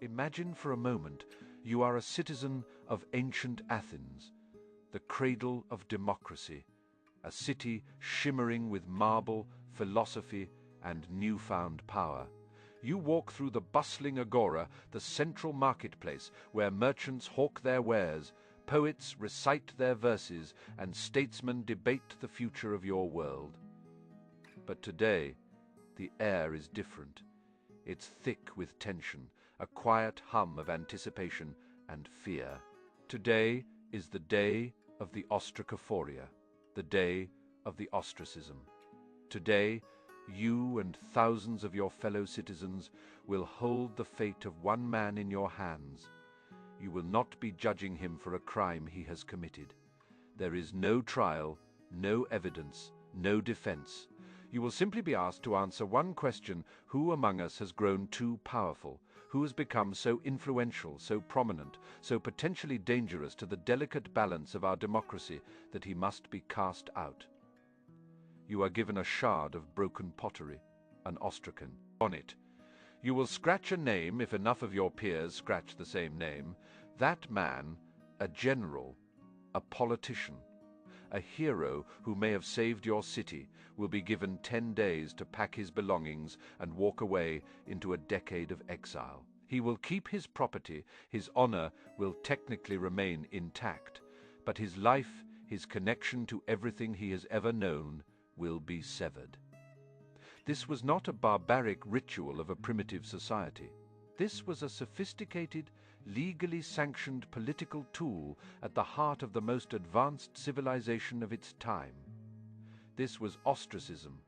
Imagine for a moment you are a citizen of ancient Athens, the cradle of democracy, a city shimmering with marble, philosophy, and newfound power. You walk through the bustling agora, the central marketplace, where merchants hawk their wares, poets recite their verses, and statesmen debate the future of your world. But today, the air is different. It's thick with tension, a quiet hum of anticipation and fear. Today is the day of the ostracophoria, the day of the ostracism. Today, you and thousands of your fellow citizens will hold the fate of one man in your hands. You will not be judging him for a crime he has committed. There is no trial, no evidence, no defense. You will simply be asked to answer one question: who among us has grown too powerful? Who has become so influential, so prominent, so potentially dangerous to the delicate balance of our democracy that he must be cast out? You are given a shard of broken pottery, an ostracon. On it, you will scratch a name if enough of your peers scratch the same name. That man, a general, a politician, a hero who may have saved your city, will be given 10 days to pack his belongings and walk away into a decade of exile. He will keep his property, his honor will technically remain intact, but his life, his connection to everything he has ever known, will be severed. This was not a barbaric ritual of a primitive society. This was a sophisticated, legally sanctioned political tool at the heart of the most advanced civilization of its time. This was ostracism,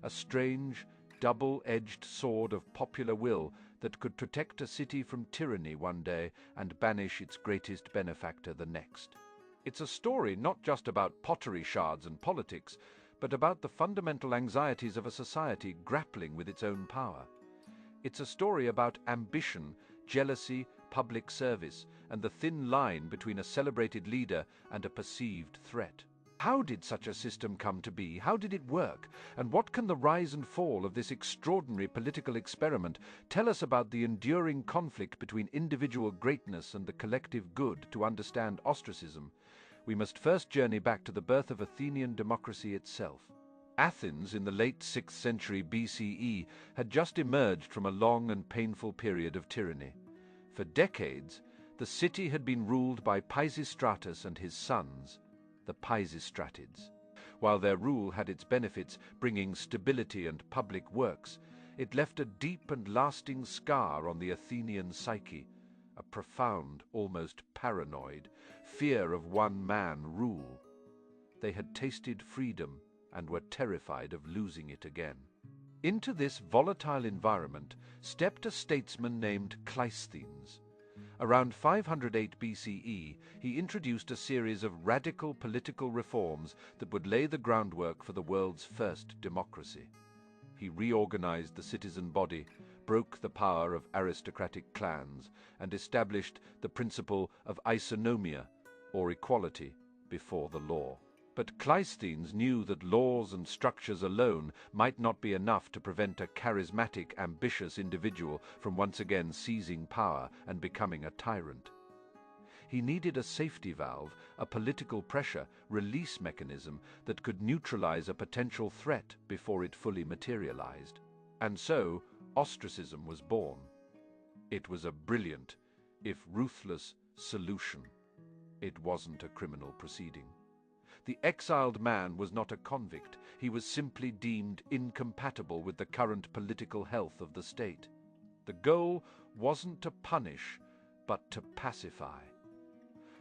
a strange, double-edged sword of popular will that could protect a city from tyranny one day and banish its greatest benefactor the next. It's a story not just about pottery shards and politics, but about the fundamental anxieties of a society grappling with its own power. It's a story about ambition, jealousy, public service, and the thin line between a celebrated leader and a perceived threat. How did such a system come to be? How did it work? And what can the rise and fall of this extraordinary political experiment tell us about the enduring conflict between individual greatness and the collective good? To understand ostracism, we must first journey back to the birth of Athenian democracy itself. Athens, in the late 6th century BCE, had just emerged from a long and painful period of tyranny. For decades, the city had been ruled by Pisistratus and his sons, the Pisistratids. While their rule had its benefits, bringing stability and public works, it left a deep and lasting scar on the Athenian psyche, a profound, almost paranoid, fear of one-man rule. They had tasted freedom and were terrified of losing it again. Into this volatile environment stepped a statesman named Cleisthenes. Around 508 BCE, he introduced a series of radical political reforms that would lay the groundwork for the world's first democracy. He reorganized the citizen body, broke the power of aristocratic clans, and established the principle of isonomia, or equality, before the law. But Cleisthenes knew that laws and structures alone might not be enough to prevent a charismatic, ambitious individual from once again seizing power and becoming a tyrant. He needed a safety valve, a political pressure release mechanism that could neutralize a potential threat before it fully materialized. And so, ostracism was born. It was a brilliant, if ruthless, solution. It wasn't a criminal proceeding. The exiled man was not a convict. He was simply deemed incompatible with the current political health of the state. The goal wasn't to punish, but to pacify.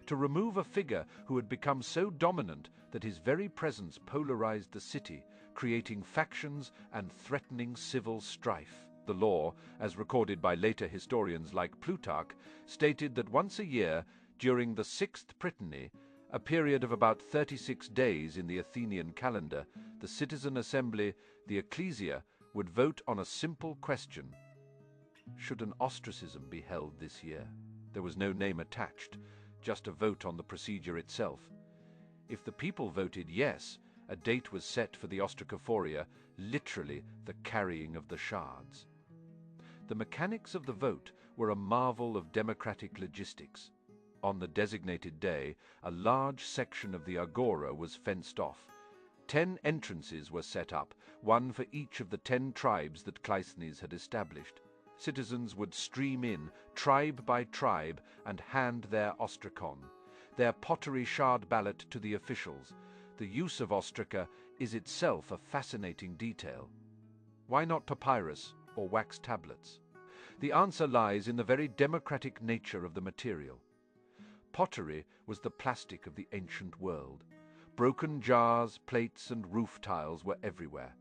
To remove a figure who had become so dominant that his very presence polarized the city, creating factions and threatening civil strife. The law, as recorded by later historians like Plutarch, stated that once a year, during the 6th Prytany, a period of about 36 days in the Athenian calendar, the citizen assembly, the ecclesia, would vote on a simple question: should an ostracism be held this year? There was no name attached, just a vote on the procedure itself. If the people voted yes, a date was set for the ostracophoria, literally the carrying of the shards. The mechanics of the vote were a marvel of democratic logistics. On the designated day, a large section of the agora was fenced off. 10 entrances were set up, one for each of the 10 tribes that Cleisthenes had established. Citizens would stream in, tribe by tribe, and hand their ostracon, their pottery shard ballot to the officials. The use of ostraca is itself a fascinating detail. Why not papyrus or wax tablets? The answer lies in the very democratic nature of the material. Pottery was the plastic of the ancient world. Broken jars, plates, and roof tiles were everywhere.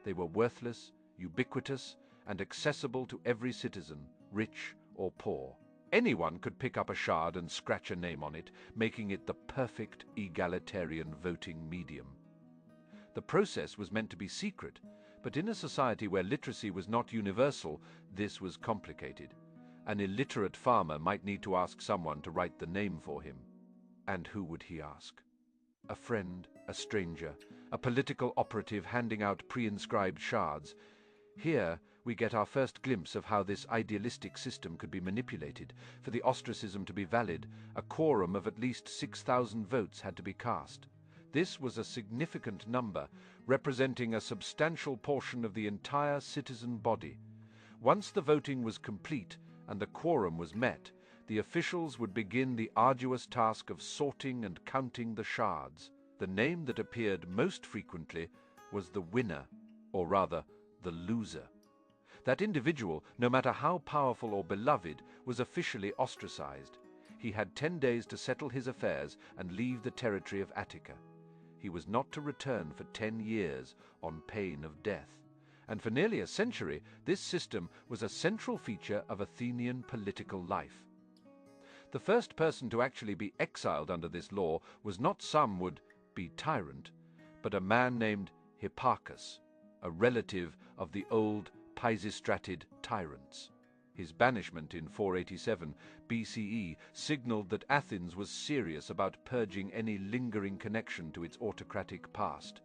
They were worthless, ubiquitous, and accessible to every citizen, rich or poor. Anyone could pick up a shard and scratch a name on it, making it the perfect egalitarian voting medium. The process was meant to be secret, but in a society where literacy was not universal, this was complicated. An illiterate farmer might need to ask someone to write the name for him. And who would he ask? A friend, a stranger, a political operative handing out pre-inscribed shards. Here we get our first glimpse of how this idealistic system could be manipulated. For the ostracism to be valid, a quorum of at least 6,000 votes had to be cast. This was a significant number, representing a substantial portion of the entire citizen body. Once the voting was complete and the quorum was met, the officials would begin the arduous task of sorting and counting the shards. The name that appeared most frequently was the winner, or rather, the loser. That individual, no matter how powerful or beloved, was officially ostracized. He had 10 days to settle his affairs and leave the territory of Attica. He was not to return for 10 years on pain of death. And for nearly a century, this system was a central feature of Athenian political life. The first person to actually be exiled under this law was not some would-be tyrant, but a man named Hipparchus, a relative of the old Pisistratid tyrants. His banishment in 487 BCE signaled that Athens was serious about purging any lingering connection to its autocratic past.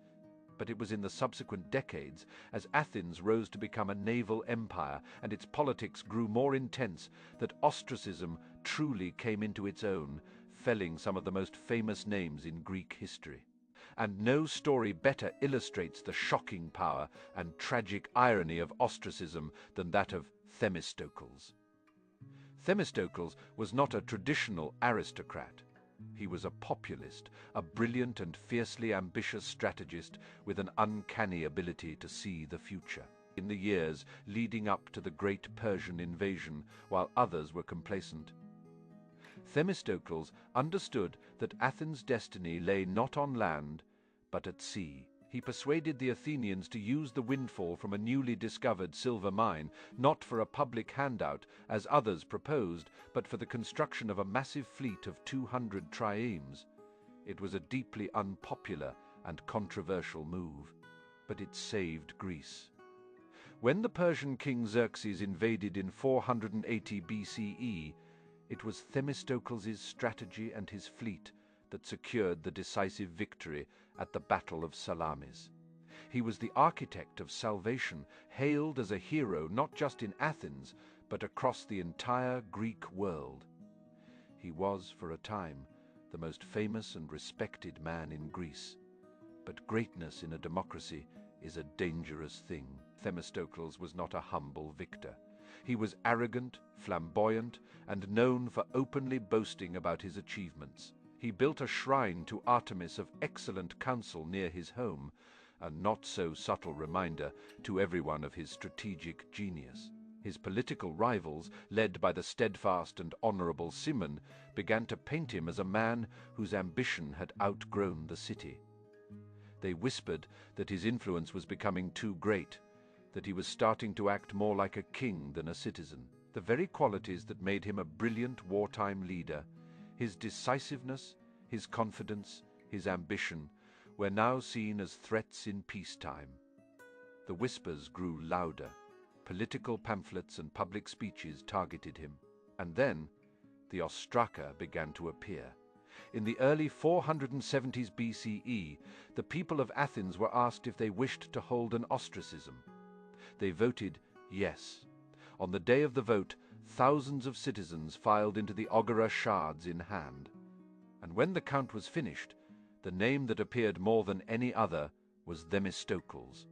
But it was in the subsequent decades, as Athens rose to become a naval empire and its politics grew more intense, that ostracism truly came into its own, felling some of the most famous names in Greek history. And no story better illustrates the shocking power and tragic irony of ostracism than that of Themistocles. Themistocles was not a traditional aristocrat. He was a populist, a brilliant and fiercely ambitious strategist with an uncanny ability to see the future. In the years leading up to the great Persian invasion, while others were complacent, Themistocles understood that Athens' destiny lay not on land, but at sea. He persuaded the Athenians to use the windfall from a newly discovered silver mine, not for a public handout, as others proposed, but for the construction of a massive fleet of 200 triremes. It was a deeply unpopular and controversial move, but it saved Greece. When the Persian king Xerxes invaded in 480 BCE, it was Themistocles' strategy and his fleet that secured the decisive victory at the Battle of Salamis. He was the architect of salvation, hailed as a hero not just in Athens, but across the entire Greek world. He was, for a time, the most famous and respected man in Greece. But greatness in a democracy is a dangerous thing. Themistocles was not a humble victor. He was arrogant, flamboyant, and known for openly boasting about his achievements. He built a shrine to Artemis of excellent counsel near his home, a not-so-subtle reminder to everyone of his strategic genius. His political rivals, led by the steadfast and honorable Cimon, began to paint him as a man whose ambition had outgrown the city. They whispered that his influence was becoming too great, that he was starting to act more like a king than a citizen. The very qualities that made him a brilliant wartime leader, his decisiveness, his confidence, his ambition, were now seen as threats in peacetime. The whispers grew louder. Political pamphlets and public speeches targeted him. And then the ostraca began to appear. In the early 470s BCE, the people of Athens were asked if they wished to hold an ostracism. They voted yes. On the day of the vote, thousands of citizens filed into the agora, shards in hand. And when the count was finished, the name that appeared more than any other was Themistocles.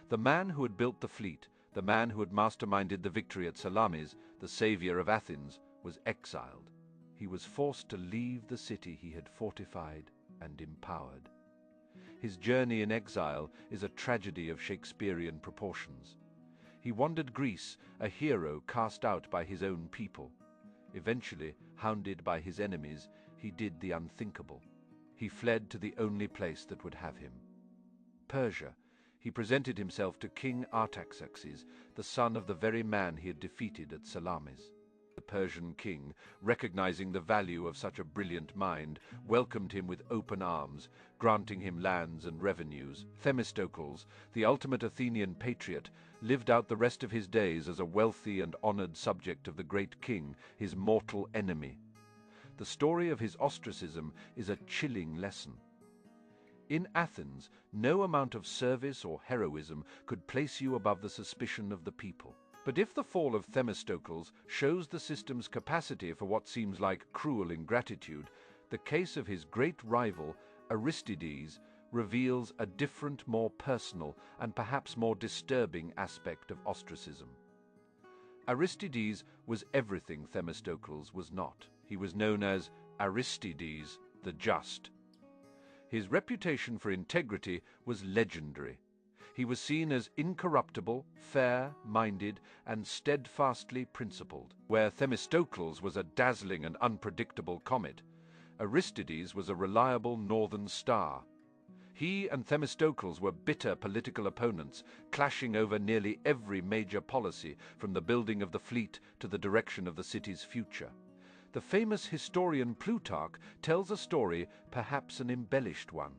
The man who had built the fleet, the man who had masterminded the victory at Salamis, the savior of Athens, was exiled. He was forced to leave the city he had fortified and empowered. His journey in exile is a tragedy of Shakespearean proportions. He wandered Greece, a hero cast out by his own people. Eventually, hounded by his enemies, he did the unthinkable. He fled to the only place that would have him. Persia. He presented himself to King Artaxerxes, the son of the very man he had defeated at Salamis. The Persian king, recognizing the value of such a brilliant mind, welcomed him with open arms, granting him lands and revenues. Themistocles, the ultimate Athenian patriot, lived out the rest of his days as a wealthy and honored subject of the great king, his mortal enemy. The story of his ostracism is a chilling lesson. In Athens, no amount of service or heroism could place you above the suspicion of the people. But if the fall of Themistocles shows the system's capacity for what seems like cruel ingratitude, the case of his great rival, Aristides, reveals a different, more personal, and perhaps more disturbing aspect of ostracism. Aristides was everything Themistocles was not. He was known as Aristides the Just. His reputation for integrity was legendary. He was seen as incorruptible, fair-minded, and steadfastly principled. Where Themistocles was a dazzling and unpredictable comet, Aristides was a reliable northern star. He and Themistocles were bitter political opponents, clashing over nearly every major policy, from the building of the fleet to the direction of the city's future. The famous historian Plutarch tells a story, perhaps an embellished one,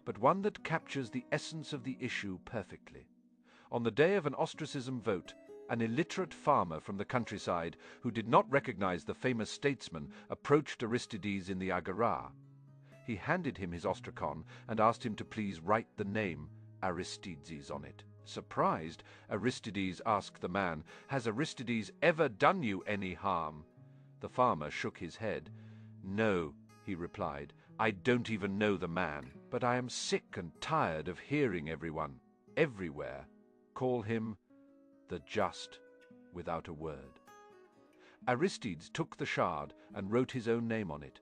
but one that captures the essence of the issue perfectly. On the day of an ostracism vote, an illiterate farmer from the countryside, who did not recognize the famous statesman, approached Aristides in the agora. He handed him his ostracon and asked him to please write the name Aristides on it. Surprised, Aristides asked the man, "Has Aristides ever done you any harm?" The farmer shook his head. "No," he replied, "I don't even know the man, but I am sick and tired of hearing everyone, everywhere, call him the Just without a word." Aristides took the shard and wrote his own name on it.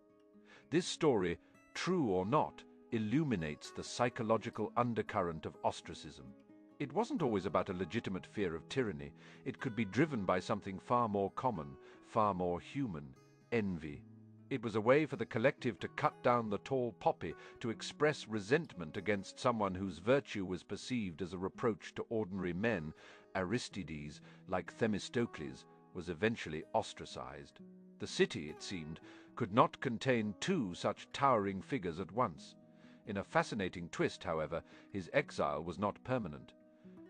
This story, true or not, illuminates the psychological undercurrent of ostracism. It wasn't always about a legitimate fear of tyranny. It could be driven by something far more common, far more human: envy. It was a way for the collective to cut down the tall poppy, to express resentment against someone whose virtue was perceived as a reproach to ordinary men. Aristides, like Themistocles, was eventually ostracized. The city, it seemed, could not contain two such towering figures at once. In a fascinating twist, however, his exile was not permanent.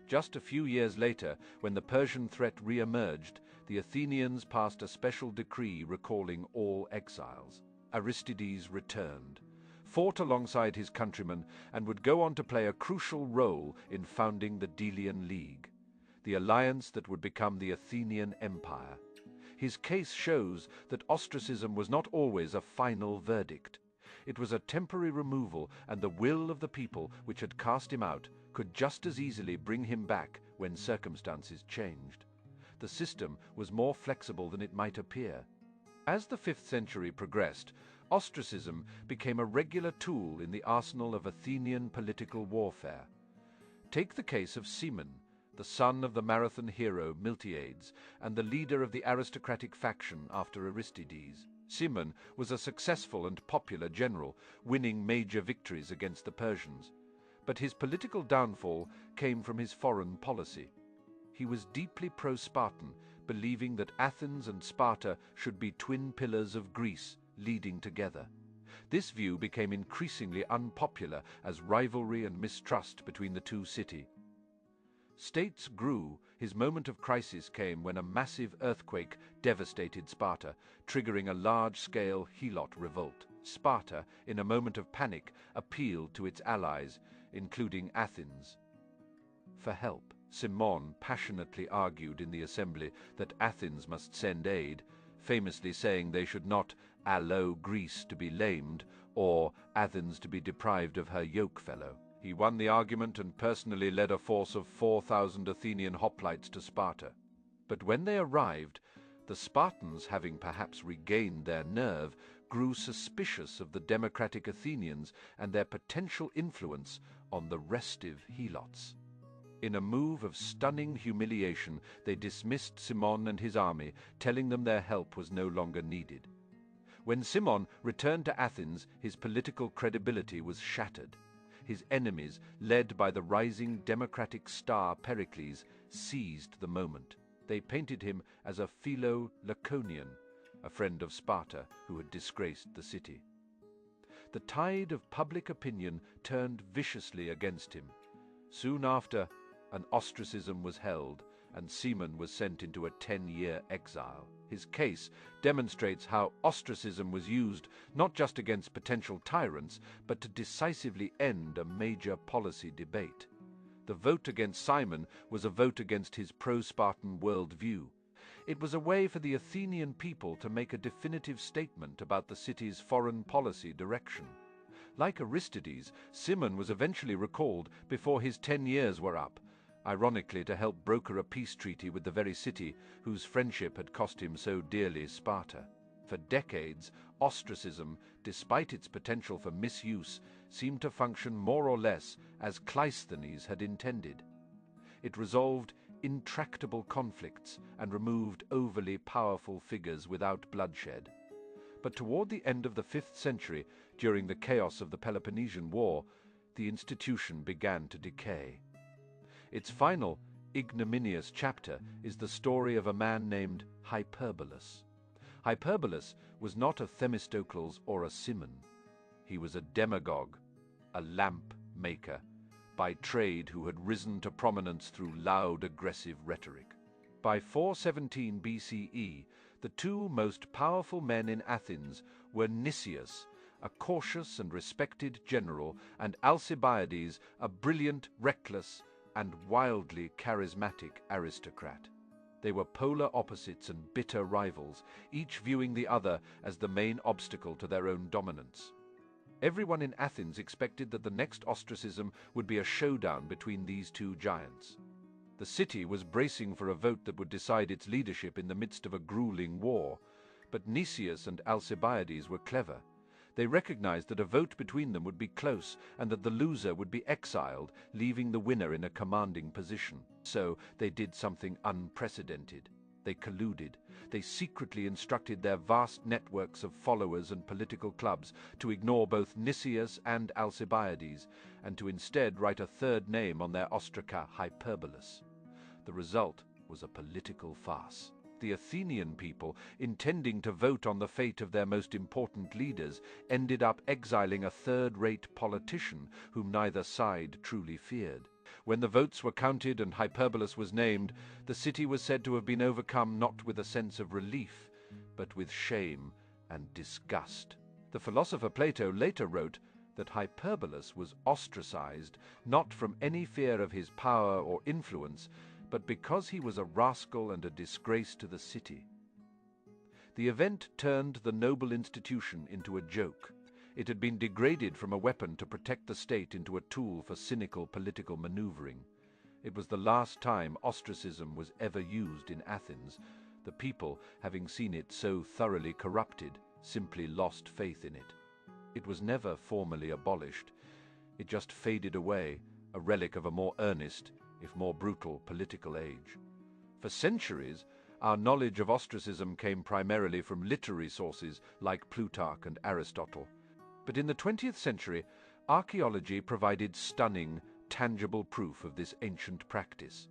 Just a few years later, when the Persian threat re-emerged, the Athenians passed a special decree recalling all exiles. Aristides returned, fought alongside his countrymen, and would go on to play a crucial role in founding the Delian League, the alliance that would become the Athenian Empire. His case shows that ostracism was not always a final verdict. It was a temporary removal, and the will of the people, which had cast him out, could just as easily bring him back when circumstances changed. The system was more flexible than it might appear. As the 5th century progressed, ostracism became a regular tool in the arsenal of Athenian political warfare. Take the case of Cimon, the son of the Marathon hero Miltiades, and the leader of the aristocratic faction after Aristides. Cimon was a successful and popular general, winning major victories against the Persians. But his political downfall came from his foreign policy. He was deeply pro-Spartan, believing that Athens and Sparta should be twin pillars of Greece, leading together. This view became increasingly unpopular as rivalry and mistrust between the two cities. States grew. His moment of crisis came when a massive earthquake devastated Sparta, triggering a large-scale Helot revolt. Sparta, in a moment of panic, appealed to its allies, including Athens, for help. Cimon passionately argued in the assembly that Athens must send aid, famously saying they should not allow Greece to be lamed or Athens to be deprived of her yokefellow. He won the argument and personally led a force of 4,000 Athenian hoplites to Sparta. But when they arrived, the Spartans, having perhaps regained their nerve, grew suspicious of the democratic Athenians and their potential influence on the restive helots. In a move of stunning humiliation, they dismissed Cimon and his army, telling them their help was no longer needed. When Cimon returned to Athens, his political credibility was shattered. His enemies, led by the rising democratic star Pericles, seized the moment. They painted him as a Philo-Laconian, a friend of Sparta who had disgraced the city. The tide of public opinion turned viciously against him. Soon after, an ostracism was held, and Cimon was sent into a 10-year exile. His case demonstrates how ostracism was used not just against potential tyrants, but to decisively end a major policy debate. The vote against Cimon was a vote against his pro-Spartan worldview. It was a way for the Athenian people to make a definitive statement about the city's foreign policy direction. Like Aristides, Cimon was eventually recalled before his 10 years were up, ironically to help broker a peace treaty with the very city whose friendship had cost him so dearly Sparta. For decades, ostracism, despite its potential for misuse, seemed to function more or less as Cleisthenes had intended. It resolved intractable conflicts and removed overly powerful figures without bloodshed. But toward the end of the 5th century, during the chaos of the Peloponnesian War, the institution began to decay. Its final, ignominious chapter is the story of a man named Hyperbolus. Hyperbolus was not a Themistocles or a Cimon. He was a demagogue, a lamp maker, by trade who had risen to prominence through loud, aggressive rhetoric. By 417 BCE, the two most powerful men in Athens were Nicias, a cautious and respected general, and Alcibiades, a brilliant, reckless, and wildly charismatic aristocrat. They were polar opposites and bitter rivals, each viewing the other as the main obstacle to their own dominance. Everyone in Athens expected that the next ostracism would be a showdown between these two giants. The city was bracing for a vote that would decide its leadership in the midst of a grueling war, but Nicias and Alcibiades were clever. They recognized that a vote between them would be close and that the loser would be exiled, leaving the winner in a commanding position. So they did something unprecedented. They colluded. They secretly instructed their vast networks of followers and political clubs to ignore both Nicias and Alcibiades, and to instead write a third name on their ostraca, Hyperbolus. The result was a political farce. The Athenian people, intending to vote on the fate of their most important leaders, ended up exiling a third-rate politician whom neither side truly feared. When the votes were counted and Hyperbolus was named, the city was said to have been overcome not with a sense of relief, but with shame and disgust. The philosopher Plato later wrote that Hyperbolus was ostracized not from any fear of his power or influence, but because he was a rascal and a disgrace to the city. The event turned the noble institution into a joke. It had been degraded from a weapon to protect the state into a tool for cynical political maneuvering. It was the last time ostracism was ever used in Athens. The people, having seen it so thoroughly corrupted, simply lost faith in it. It was never formally abolished. It just faded away, a relic of a more earnest, if more brutal, political age. For centuries, our knowledge of ostracism came primarily from literary sources like Plutarch and Aristotle. But in the 20th century, archaeology provided stunning, tangible proof of this ancient practice.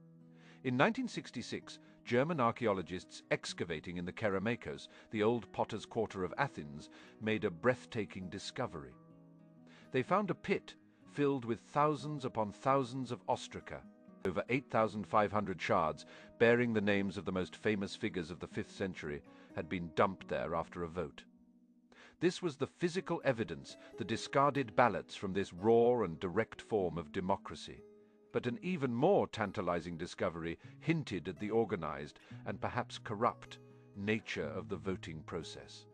In 1966, German archaeologists excavating in the Kerameikos, the old potter's quarter of Athens, made a breathtaking discovery. They found a pit filled with thousands upon thousands of ostraca. Over 8,500 shards, bearing the names of the most famous figures of the 5th century, had been dumped there after a vote. This was the physical evidence, the discarded ballots from this raw and direct form of democracy. But an even more tantalizing discovery hinted at the organized and perhaps corrupt nature of the voting process.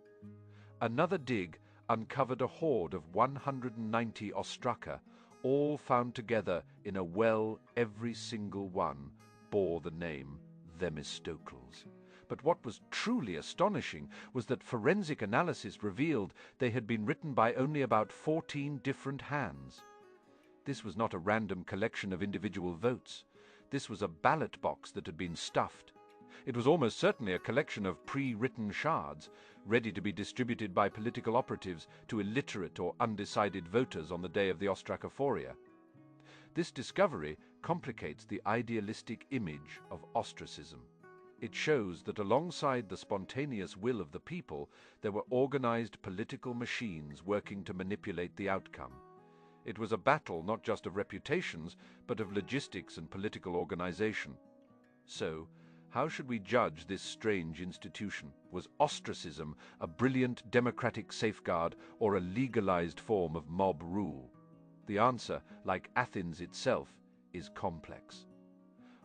Another dig uncovered a horde of 190 ostraka, all found together in a well. Every single one bore the name Themistocles. But what was truly astonishing was that forensic analysis revealed they had been written by only about 14 different hands. This was not a random collection of individual votes. This was a ballot box that had been stuffed. It was almost certainly a collection of pre-written shards, ready to be distributed by political operatives to illiterate or undecided voters on the day of the ostracophoria. This discovery complicates the idealistic image of ostracism. It shows that alongside the spontaneous will of the people, there were organized political machines working to manipulate the outcome. It was a battle not just of reputations, but of logistics and political organization. So, how should we judge this strange institution? Was ostracism a brilliant democratic safeguard or a legalized form of mob rule? The answer, like Athens itself, is complex.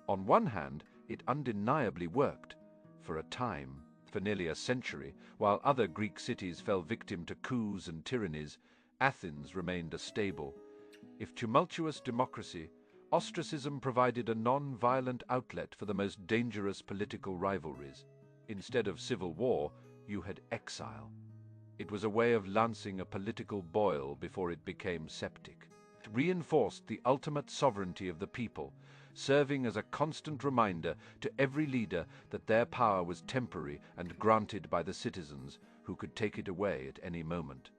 On one hand, it undeniably worked. For a time, for nearly a century, while other Greek cities fell victim to coups and tyrannies, Athens remained a stable. If tumultuous democracy, ostracism provided a non-violent outlet for the most dangerous political rivalries. Instead of civil war, you had exile. It was a way of lancing a political boil before it became septic. It reinforced the ultimate sovereignty of the people, serving as a constant reminder to every leader that their power was temporary and granted by the citizens, who could take it away at any moment.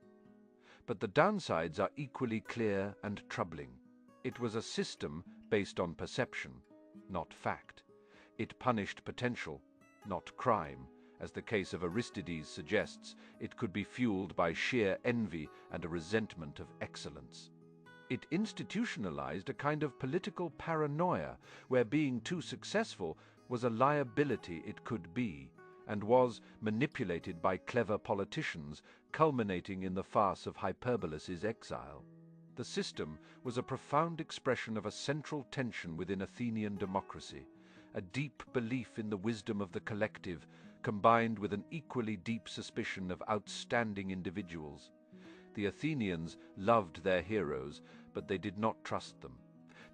But the downsides are equally clear and troubling. It was a system based on perception, not fact. It punished potential, not crime. As the case of Aristides suggests, it could be fueled by sheer envy and a resentment of excellence. It institutionalized a kind of political paranoia, where being too successful was a liability it could be, and was manipulated by clever politicians, culminating in the farce of Hyperbolus' Exile. The system was a profound expression of a central tension within Athenian democracy, a deep belief in the wisdom of the collective, combined with an equally deep suspicion of outstanding individuals. The Athenians loved their heroes, but they did not trust them.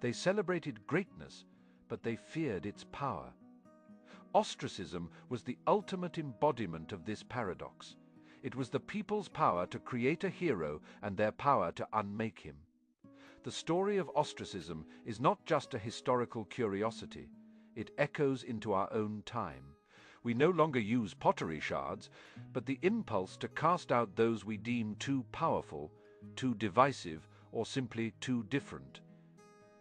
They celebrated greatness, but they feared its power. Ostracism was the ultimate embodiment of this paradox. It was the people's power to create a hero and their power to unmake him. The story of ostracism is not just a historical curiosity. It echoes into our own time. We no longer use pottery shards, but the impulse to cast out those we deem too powerful, too divisive, or simply too different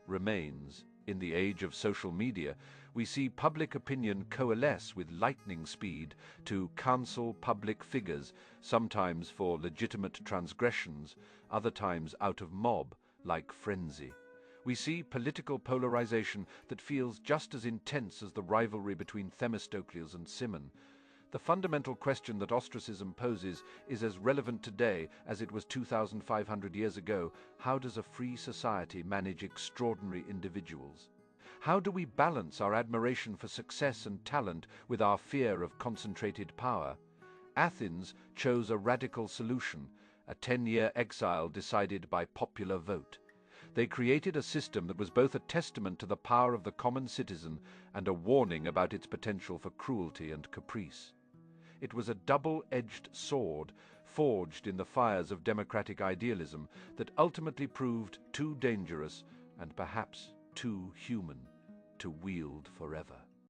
remains. In the age of social media, we see public opinion coalesce with lightning speed to cancel public figures, sometimes for legitimate transgressions, other times out of mob-like frenzy. We see political polarization that feels just as intense as the rivalry between Themistocles and Cimon. The fundamental question that ostracism poses is as relevant today as it was 2,500 years ago. How does a free society manage extraordinary individuals? How do we balance our admiration for success and talent with our fear of concentrated power? Athens chose a radical solution, a 10-year exile decided by popular vote. They created a system that was both a testament to the power of the common citizen and a warning about its potential for cruelty and caprice. It was a double-edged sword, forged in the fires of democratic idealism, that ultimately proved too dangerous and perhaps too human to wield forever.